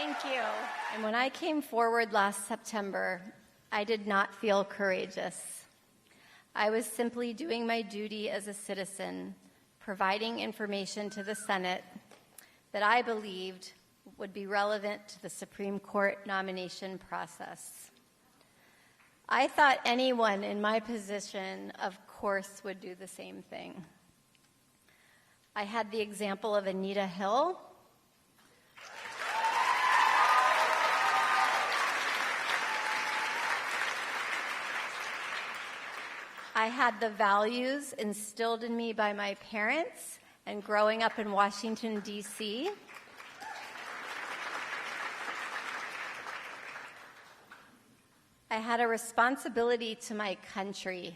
Thank you. And when I came forward last September, I did not feel courageous. I was simply doing my duty as a citizen, providing information to the Senate that I believed would be relevant to the Supreme Court nomination process. I thought anyone in my position, of course, would do the same thing. I had the example of Anita Hill. I had the values instilled in me by my parents and growing up in Washington, D.C. I had a responsibility to my country,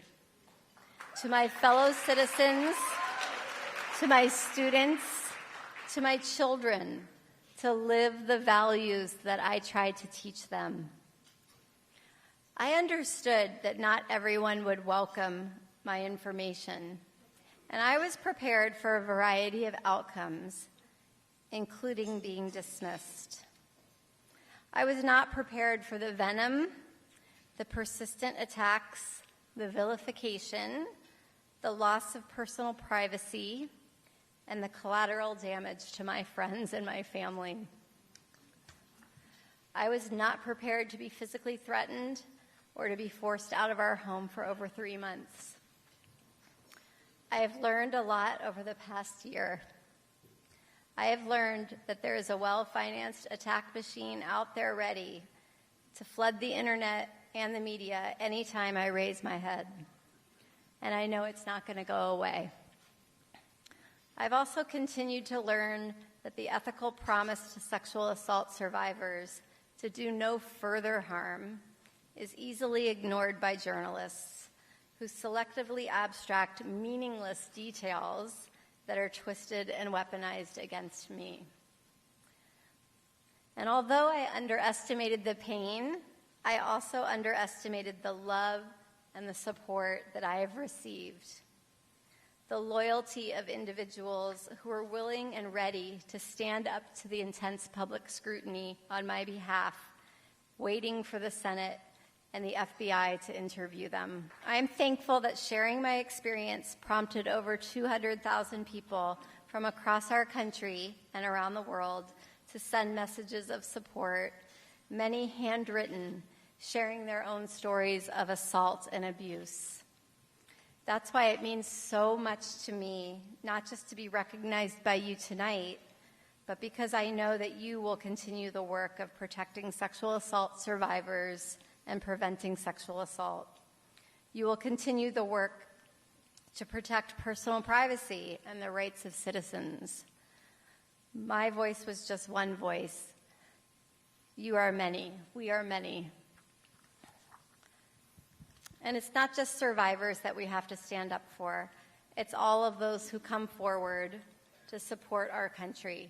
to my fellow citizens, to my students, to my children, to live the values that I tried to teach them. I understood that not everyone would welcome my information, and I was prepared for a variety of outcomes, including being dismissed. I was not prepared for the venom, the persistent attacks, the vilification, the loss of personal privacy, and the collateral damage to my friends and my family. I was not prepared to be physically threatened or to be forced out of our home for over 3 months. I have learned a lot over the past year. I have learned that there is a well-financed attack machine out there ready to flood the internet and the media anytime I raise my head. And I know it's not going to go away. I've also continued to learn that the ethical promise to sexual assault survivors to do no further harm is easily ignored by journalists who selectively abstract meaningless details that are twisted and weaponized against me. And although I underestimated the pain, I also underestimated the love and the support that I have received. The loyalty of individuals who are willing and ready to stand up to the intense public scrutiny on my behalf, waiting for the Senate and the FBI to interview them. I am thankful that sharing my experience prompted over 200,000 people from across our country and around the world to send messages of support, many handwritten, sharing their own stories of assault and abuse. That's why it means so much to me, not just to be recognized by you tonight, but because I know that you will continue the work of protecting sexual assault survivors and preventing sexual assault. You will continue the work to protect personal privacy and the rights of citizens. My voice was just one voice. You are many. We are many. And it's not just survivors that we have to stand up for. It's all of those who come forward to support our country.